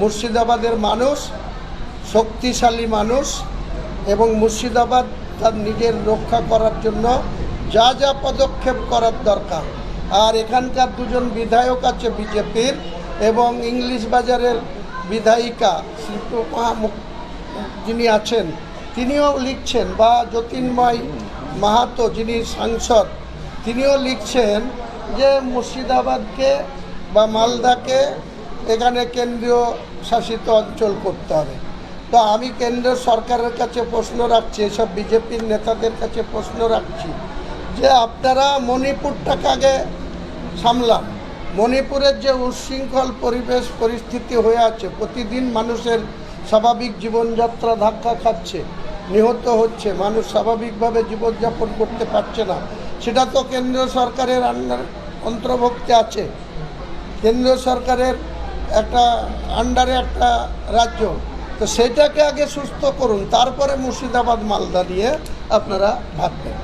মুর্শিদাবাদের মানুষ শক্তিশালী মানুষ এবং মুর্শিদাবাদ তার নিজের রক্ষা করার জন্য যা যা পদক্ষেপ করার দরকার। আর এখানকার দুজন বিধায়ক আছে বিজেপির এবং ইংলিশ বাজারের বিধায়িকা যিনি আছেন তিনিও লিখছেন, বা জ্যোতির্ময় মাহাতো যিনি সাংসদ তিনিও লিখছেন যে মুর্শিদাবাদকে বা মালদাকে এখানে কেন্দ্রীয় শাসিত অঞ্চল করতে হবে। তো আমি কেন্দ্র সরকারের কাছে প্রশ্ন রাখছি, এসব বিজেপির নেতাদের কাছে প্রশ্ন রাখছি যে আপনারা মণিপুরটাকে আগে সামলান। মণিপুরের যে উচ্ছৃঙ্খল পরিবেশ পরিস্থিতি হয়ে আছে, প্রতিদিন মানুষের স্বাভাবিক জীবনযাত্রা ধাক্কা খাচ্ছে, নিহত হচ্ছে, মানুষ স্বাভাবিকভাবে জীবনযাপন করতে পারছে না, সেটা তো কেন্দ্র সরকারের অন্তর্ভুক্তে আছে। কেন্দ্র সরকারের একটা আন্ডারে একটা রাজ্য, তো সেটাকে আগে সুস্থ করুন, তারপরে মুর্শিদাবাদ মালদা নিয়ে আপনারা ভাববেন।